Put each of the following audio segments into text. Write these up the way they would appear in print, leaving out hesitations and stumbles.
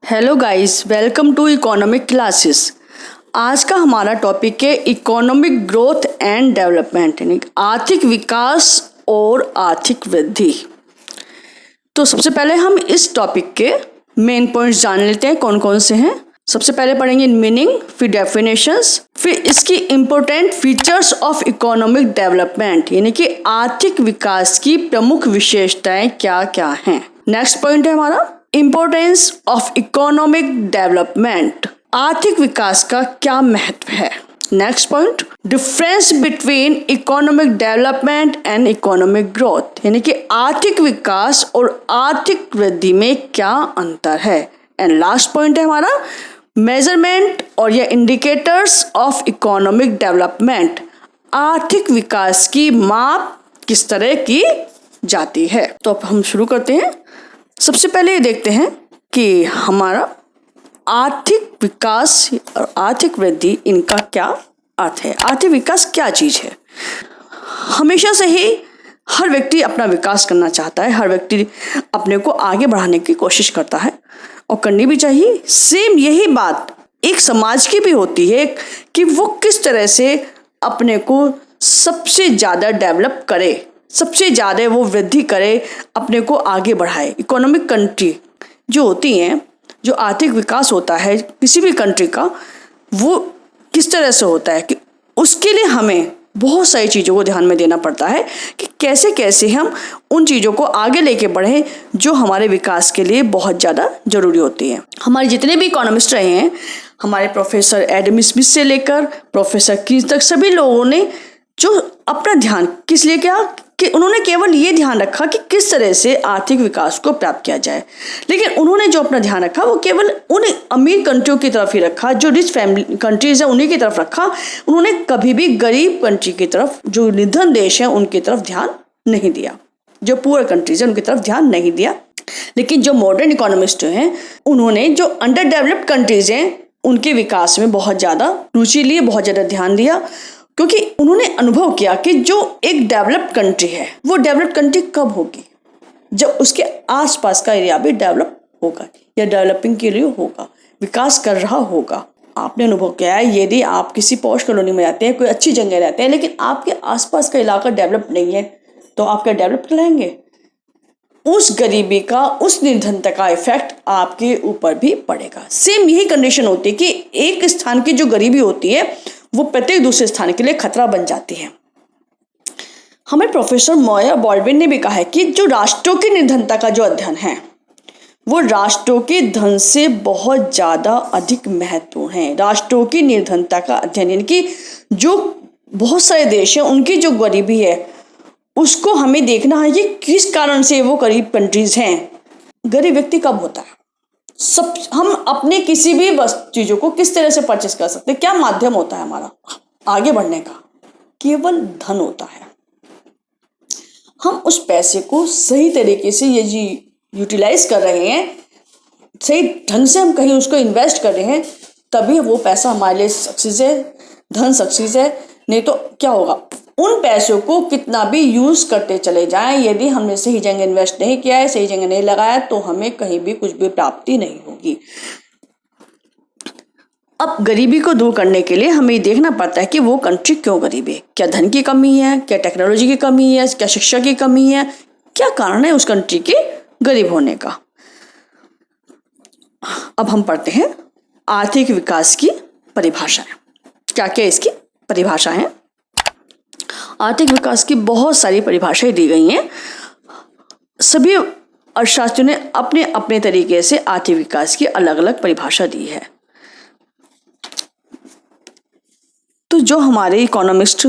Hello guys, welcome to economic classes. आज का हमारा टॉपिक है इकोनॉमिक ग्रोथ एंड डेवलपमेंट, यानी आर्थिक विकास और आर्थिक वृद्धि। तो सबसे पहले हम इस टॉपिक के मेन पॉइंट्स जान लेते हैं कौन कौन से हैं। सबसे पहले पढ़ेंगे मीनिंग, फिर डेफिनेशंस, फिर इसकी important features of economic development, यानी कि आर्थिक विकास की प्रमुख विशेषताएं क्या क्या हैं। नेक्स्ट पॉइंट है हमारा इम्पोर्टेंस ऑफ इकोनॉमिक डेवलपमेंट, आर्थिक विकास का क्या महत्व है। Next point difference between economic development and economic growth, यानी कि आर्थिक विकास और आर्थिक वृद्धि में क्या अंतर है। एंड लास्ट पॉइंट है हमारा मेजरमेंट और या इंडिकेटर्स ऑफ इकोनॉमिक डेवलपमेंट, आर्थिक विकास की माप किस तरह की जाती है। तो अब हम शुरू करते हैं। सबसे पहले ये देखते हैं कि हमारा आर्थिक विकास और आर्थिक वृद्धि, इनका क्या अर्थ है। आर्थिक विकास क्या चीज़ है। हमेशा से ही हर व्यक्ति अपना विकास करना चाहता है, हर व्यक्ति अपने को आगे बढ़ाने की कोशिश करता है और करनी भी चाहिए। सेम यही बात एक समाज की भी होती है कि वो किस तरह से अपने को सबसे ज़्यादा डेवलप करे, सबसे ज़्यादा वो वृद्धि करे, अपने को आगे बढ़ाए। इकोनॉमिक कंट्री जो होती हैं, जो आर्थिक विकास होता है किसी भी कंट्री का, वो किस तरह से होता है कि उसके लिए हमें बहुत सारी चीज़ों को ध्यान में देना पड़ता है कि कैसे कैसे हम उन चीज़ों को आगे लेके बढ़ें जो हमारे विकास के लिए बहुत ज़्यादा ज़रूरी होती हैं। हमारे जितने भी इकोनॉमिस्ट रहे हैं, हमारे प्रोफेसर एडम स्मिथ से लेकर प्रोफेसर कीन्स तक, सभी लोगों ने जो अपना ध्यान किस लिए किया कि उन्होंने केवल ये ध्यान रखा कि किस तरह से आर्थिक विकास को प्राप्त किया जाए। लेकिन उन्होंने जो अपना ध्यान रखा वो केवल उन अमीर कंट्रियों की तरफ ही रखा, जो रिच फैमिली कंट्रीज है उन्हीं की तरफ रखा। उन्होंने कभी भी गरीब कंट्री की तरफ, जो निर्धन देश है उनकी तरफ ध्यान नहीं दिया, जो पुअर कंट्रीज है उनकी तरफ ध्यान नहीं दिया। लेकिन जो मॉडर्न इकोनॉमिस्ट हैं, उन्होंने जो अंडर डेवलप्ड कंट्रीज हैं उनके विकास में बहुत ज़्यादा रुचि ली, बहुत ज़्यादा ध्यान दिया, क्योंकि उन्होंने अनुभव किया कि जो एक डेवलप्ड कंट्री है वो डेवलप्ड कंट्री कब होगी, जब उसके आसपास का एरिया भी डेवलप होगा या डेवलपिंग के लिए होगा, विकास कर रहा होगा। आपने अनुभव किया है, यदि आप किसी पॉश कॉलोनी में रहते हैं, कोई अच्छी जगह रहते हैं, लेकिन आपके आसपास का इलाका डेवलप नहीं है, तो आप क्या डेवलप कराएंगे? उस गरीबी का, उस निर्धनता का इफेक्ट आपके ऊपर भी पड़ेगा। सेम यही कंडीशन होती है कि एक स्थान की जो गरीबी होती है वो प्रत्येक दूसरे स्थान के लिए खतरा बन जाती है। हमें प्रोफेसर मोया बॉल्डविन ने भी कहा है कि जो राष्ट्रों की निर्धनता का जो अध्ययन है वो राष्ट्रों के धन से बहुत ज़्यादा अधिक महत्वपूर्ण है। राष्ट्रों की निर्धनता का अध्ययन, यानी कि जो बहुत सारे देश हैं उनकी जो गरीबी है उसको हमें देखना है कि किस कारण से वो गरीब कंट्रीज हैं। गरीब व्यक्ति कब होता है? सब हम अपने किसी भी चीज़ों को किस तरह से परचेस कर सकते हैं, क्या माध्यम होता है हमारा आगे बढ़ने का? केवल धन होता है। हम उस पैसे को सही तरीके से ये यूटिलाइज कर रहे हैं, सही ढंग से हम कहीं उसको इन्वेस्ट कर रहे हैं, तभी वो पैसा हमारे लिए सक्सेस है, धन सक्सेस है। नहीं तो क्या होगा, उन पैसों को कितना भी यूज करते चले जाएं, यदि हमने सही जगह इन्वेस्ट नहीं किया है, सही जगह नहीं लगाया, तो हमें कहीं भी कुछ भी प्राप्ति नहीं होगी। अब गरीबी को दूर करने के लिए हमें देखना पड़ता है कि वो कंट्री क्यों गरीब है। क्या धन की कमी है, क्या टेक्नोलॉजी की कमी है, क्या शिक्षा की कमी है, क्या कारण है उस कंट्री के गरीब होने का। अब हम पढ़ते हैं आर्थिक विकास की परिभाषाएं। क्या क्या इसकी परिभाषाएं हैं? आर्थिक विकास की बहुत सारी परिभाषाएं दी गई हैं। सभी अर्थशास्त्रियों ने अपने अपने तरीके से आर्थिक विकास की अलग अलग परिभाषा दी है। तो जो हमारे इकोनॉमिस्ट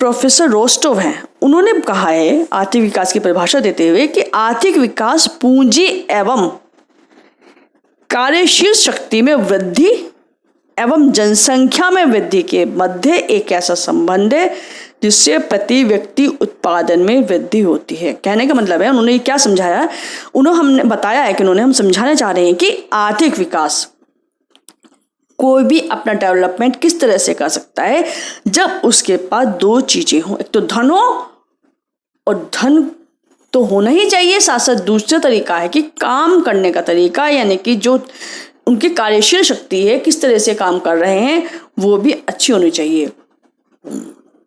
प्रोफेसर रोस्टोव हैं, उन्होंने कहा है आर्थिक विकास की परिभाषा देते हुए कि आर्थिक विकास पूंजी एवं कार्यशील शक्ति में वृद्धि एवं जनसंख्या में वृद्धि के मध्य एक ऐसा संबंध है जिससे प्रति व्यक्ति उत्पादन में वृद्धि होती है। कहने का मतलब है, उन्होंने क्या समझाया, हमने बताया है कि हम समझाना चाह रहे हैं कि आर्थिक विकास कोई भी अपना डेवलपमेंट किस तरह से कर सकता है जब उसके पास दो चीजें हों, एक तो धन हो और धन तो होना ही चाहिए। साथ साथ दूसरा तरीका है कि काम करने का तरीका, यानी कि जो उनकी कार्यशील शक्ति है, किस तरह से काम कर रहे हैं, वो भी अच्छी होनी चाहिए।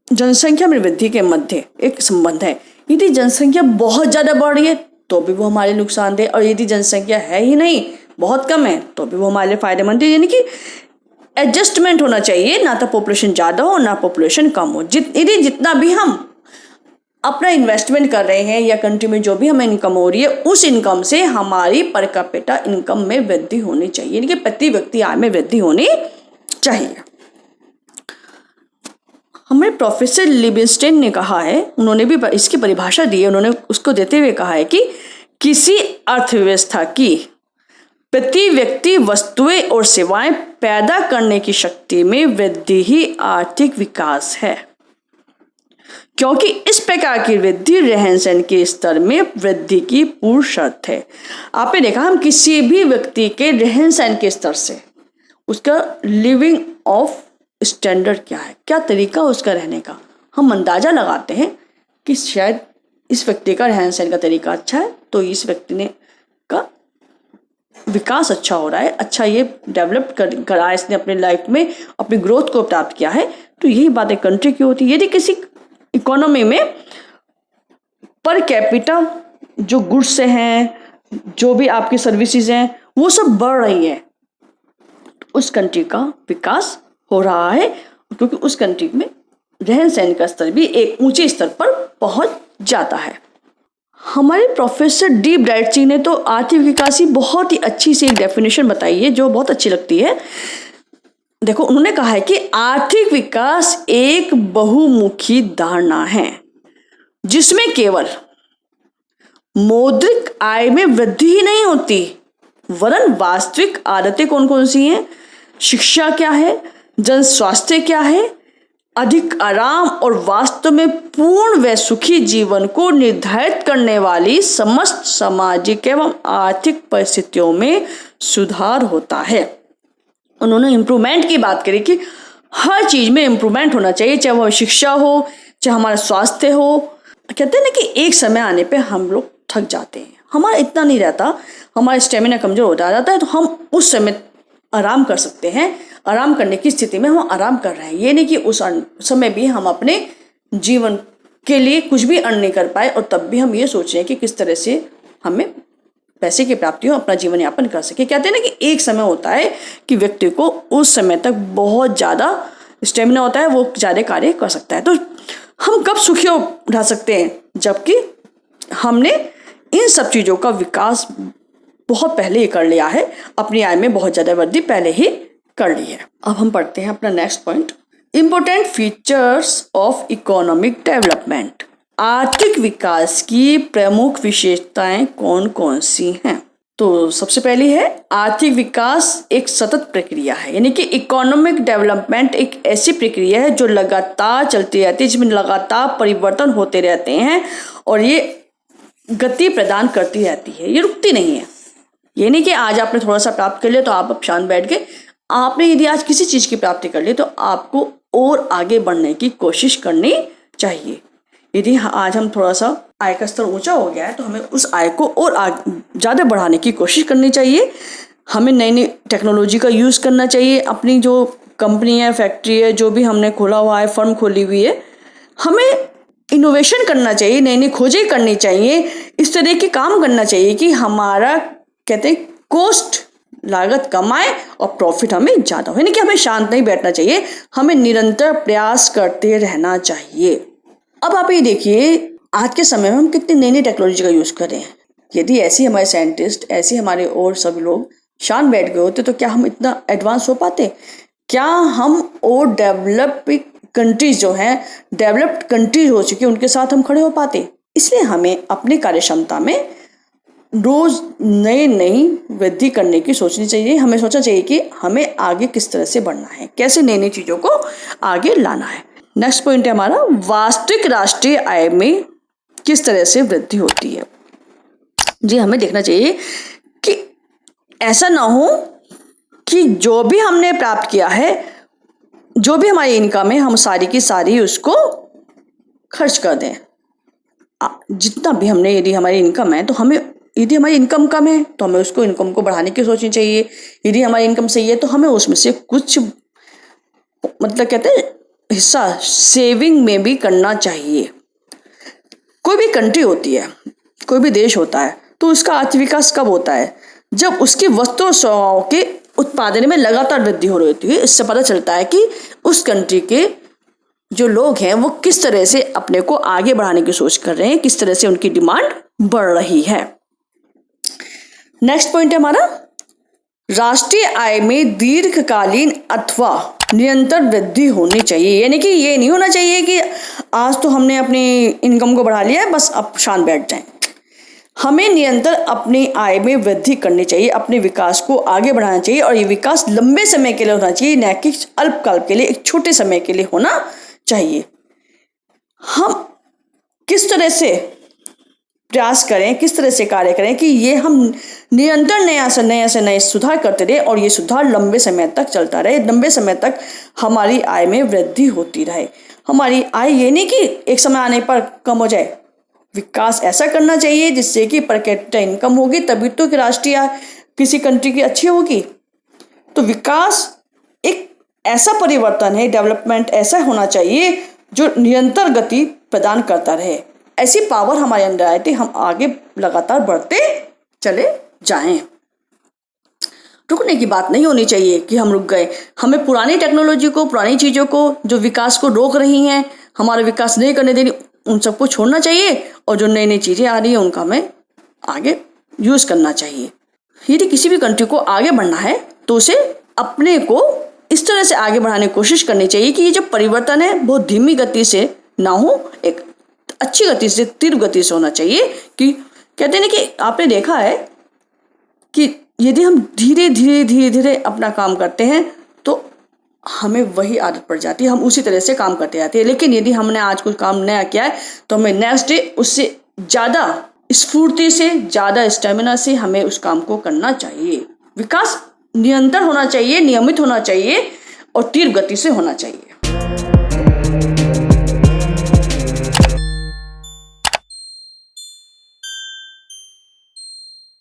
जनसंख्या में वृद्धि के मध्य एक संबंध है। यदि जनसंख्या बहुत ज़्यादा बढ़ रही है तो भी वो हमारे लिए नुकसानदेह, और यदि जनसंख्या है ही नहीं, बहुत कम है, तो भी वो हमारे लिए फायदेमंद है। यानी कि एडजस्टमेंट होना चाहिए, ना तो पॉपुलेशन ज़्यादा हो ना पॉपुलेशन कम हो। यदि जितना भी हम अपना इन्वेस्टमेंट कर रहे हैं या कंट्री में जो भी हमें इनकम हो रही है, उस इनकम से हमारी पर कैपिटा इनकम में वृद्धि होनी चाहिए, यानी कि प्रति व्यक्ति आय में वृद्धि होनी चाहिए। हमारे प्रोफेसर लिविंगस्टन ने कहा है, उन्होंने भी इसकी परिभाषा दी है। उन्होंने उसको देते हुए कहा है कि किसी अर्थव्यवस्था की प्रति व्यक्ति वस्तुएं और सेवाएं पैदा करने की शक्ति में वृद्धि ही आर्थिक विकास है, क्योंकि इस प्रकार की वृद्धि रहन सहन के स्तर में वृद्धि की पूर्व शर्त है। आपने देखा, हम किसी भी व्यक्ति के रहन सहन के स्तर से, उसका लिविंग ऑफ स्टैंडर्ड क्या है, क्या तरीका उसका रहने का, हम अंदाजा लगाते हैं कि शायद इस व्यक्ति का रहन सहन का तरीका अच्छा है, तो इस व्यक्ति ने का विकास अच्छा हो रहा है, अच्छा ये डेवलप करा इसने अपने लाइफ में, अपनी ग्रोथ को प्राप्त किया है। तो यही बात एक कंट्री की होती है। यदि किसी इकोनॉमी में पर कैपिटा जो गुड्स हैं, जो भी आपकी सर्विसेज हैं, वो सब बढ़ रही है, उस कंट्री का विकास हो रहा है, क्योंकि उस कंट्री में रहन सहन का स्तर भी एक ऊंचे स्तर पर पहुंच जाता है। हमारे प्रोफेसर डी ब्राइट सिंह ने तो आर्थिक विकास की बहुत ही अच्छी सी एक डेफिनेशन बताई है, जो बहुत अच्छी लगती है। देखो, उन्होंने कहा है कि आर्थिक विकास एक बहुमुखी धारणा है जिसमें केवल मौद्रिक आय में वृद्धि ही नहीं होती, वरन वास्तविक आदतें कौन कौन सी हैं, शिक्षा क्या है, जन स्वास्थ्य क्या है, अधिक आराम और वास्तव में पूर्ण व सुखी जीवन को निर्धारित करने वाली समस्त सामाजिक एवं आर्थिक परिस्थितियों में सुधार होता है। उन्होंने इम्प्रूवमेंट की बात करी कि हर चीज़ में इम्प्रूवमेंट होना चाहिए, चाहे वो शिक्षा हो, चाहे हमारा स्वास्थ्य हो। कहते हैं ना कि एक समय आने पे हम लोग थक जाते हैं, हमारा इतना नहीं रहता, हमारा स्टेमिना कमज़ोर होता जाता है, तो हम उस समय आराम कर सकते हैं। आराम करने की स्थिति में हम आराम कर रहे हैं, ये नहीं कि उस समय भी हम अपने जीवन के लिए कुछ भी अर्न नहीं कर पाए, और तब भी हम ये सोच रहे हैं कि किस तरह से हमें पैसे की प्राप्ति हो, अपना जीवन यापन कर सके। कहते हैं ना कि एक समय होता है कि व्यक्ति को उस समय तक बहुत ज़्यादा स्टेमिना होता है, वो ज़्यादा कार्य कर सकता है। तो हम कब सुखी रह सकते हैं, जबकि हमने इन सब चीज़ों का विकास बहुत पहले ही कर लिया है, अपनी आय में बहुत ज़्यादा वृद्धि पहले ही कर ली है। अब हम पढ़ते हैं अपना next point, important features of economic development. आर्थिक विकास की प्रमुख विशेषताएं कौन कौन सी हैं? तो सबसे पहली है, आर्थिक विकास एक सतत प्रक्रिया है, यानी कि इकोनॉमिक डेवलपमेंट एक ऐसी प्रक्रिया है जो लगातार चलती रहती है, जिसमें लगातार परिवर्तन होते रहते हैं और ये गति प्रदान करती रहती है, ये रुकती नहीं है। ये नहीं कि आज आपने थोड़ा सा प्राप्त कर लिया तो आप शांत बैठ गए। आपने यदि आज किसी चीज़ की प्राप्ति कर ली तो आपको और आगे बढ़ने की कोशिश करनी चाहिए। यदि आज हम थोड़ा सा आय का स्तर ऊंचा हो गया है तो हमें उस आय को और ज़्यादा बढ़ाने की कोशिश करनी चाहिए। हमें नई नई टेक्नोलॉजी का यूज़ करना चाहिए। अपनी जो कंपनी है, फैक्ट्री है, जो भी हमने खोला हुआ है, फर्म खोली हुई है, हमें इनोवेशन करना चाहिए, नई नई खोजें करनी चाहिए, इस तरह के काम करना चाहिए कि हमारा कहते हैं कॉस्ट लागत कम आए और प्रॉफिट हमें ज़्यादा हो। यानी कि हमें शांत नहीं बैठना चाहिए, हमें निरंतर प्रयास करते रहना चाहिए। अब आप ये देखिए, आज के समय में हम कितनी नई नई टेक्नोलॉजी का यूज़ कर रहे हैं। यदि ऐसे हमारे साइंटिस्ट, ऐसे हमारे और सभी लोग शांत बैठ गए होते तो क्या हम इतना एडवांस हो पाते? क्या हम और डेवलपिंग कंट्रीज जो हैं, डेवलप्ड कंट्रीज हो चुकी, उनके साथ हम खड़े हो पाते? इसलिए हमें अपनी कार्य क्षमता में रोज नई वृद्धि करने की सोचनी चाहिए। हमें सोचना चाहिए कि हमें आगे किस तरह से बढ़ना है, कैसे नई नई चीज़ों को आगे लाना है। नेक्स्ट पॉइंट है हमारा, वास्तविक राष्ट्रीय आय में किस तरह से वृद्धि होती है। जी, हमें देखना चाहिए कि ऐसा ना हो कि जो भी हमने प्राप्त किया है, जो भी हमारी इनकम है, हम सारी की सारी उसको खर्च कर दें। जितना भी हमने, यदि हमारी इनकम है तो हमें, यदि हमारी इनकम कम है तो हमें उसको, इनकम को बढ़ाने की सोचनी चाहिए। यदि हमारी इनकम सही है तो हमें उसमें से कुछ, मतलब कहते हैं हिस्सा सेविंग में भी करना चाहिए। कोई भी कंट्री होती है, कोई भी देश होता है, तो उसका आर्थिक विकास कब होता है? जब उसकी वस्तु और सेवाओं के उत्पादन में लगातार वृद्धि हो रही होती है। इससे पता चलता है कि उस कंट्री के जो लोग हैं वो किस तरह से अपने को आगे बढ़ाने की सोच कर रहे हैं, किस तरह से उनकी डिमांड बढ़ रही है। नेक्स्ट पॉइंट है हमारा, राष्ट्रीय आय में दीर्घकालीन अथवा निरंतर वृद्धि होनी चाहिए। यानी कि ये नहीं होना चाहिए कि आज तो हमने अपनी इनकम को बढ़ा लिया है, बस अब शांत बैठ जाएं। हमें निरंतर अपनी आय में वृद्धि करनी चाहिए, अपने विकास को आगे बढ़ाना चाहिए, और ये विकास लंबे समय के लिए होना चाहिए, न कि अल्पकाल के लिए, एक छोटे समय के लिए होना चाहिए। हम किस तरह से प्रयास करें, किस तरह से कार्य करें कि ये हम निरंतर नए सुधार करते रहे, और ये सुधार लंबे समय तक चलता रहे, लंबे समय तक हमारी आय में वृद्धि होती रहे। हमारी आय ये नहीं कि एक समय आने पर कम हो जाए। विकास ऐसा करना चाहिए जिससे कि पर कैपिटा इनकम होगी, तभी तो कि राष्ट्रीय आय किसी कंट्री की अच्छी होगी। तो विकास एक ऐसा परिवर्तन है, डेवलपमेंट ऐसा होना चाहिए जो निरंतर गति प्रदान करता रहे। ऐसी पावर हमारे अंदर आए थे, हम आगे लगातार बढ़ते चले जाएं। रुकने की बात नहीं होनी चाहिए कि हम रुक गए। हमें पुरानी टेक्नोलॉजी को, पुरानी चीज़ों को जो विकास को रोक रही हैं, हमारा विकास नहीं करने दे रही, उन सबको छोड़ना चाहिए, और जो नई नई चीज़ें आ रही हैं उनका हमें आगे यूज़ करना चाहिए। यदि किसी भी कंट्री को आगे बढ़ना है तो उसे अपने को इस तरह से आगे बढ़ाने की कोशिश करनी चाहिए कि ये जो परिवर्तन है बहुत धीमी गति से ना हो, एक अच्छी गति से, तीव्र गति से होना चाहिए। कि कहते हैं कि आपने देखा है कि यदि हम धीरे धीरे अपना काम करते हैं तो हमें वही आदत पड़ जाती है, हम उसी तरह से काम करते जाते हैं। लेकिन यदि हमने आज कुछ काम नया किया है तो हमें नेक्स्ट डे उससे ज़्यादा स्फूर्ति से, ज़्यादा स्टेमिना से हमें उस काम को करना चाहिए। विकास निरंतर होना चाहिए, नियमित होना चाहिए, और तीव्र गति से होना चाहिए।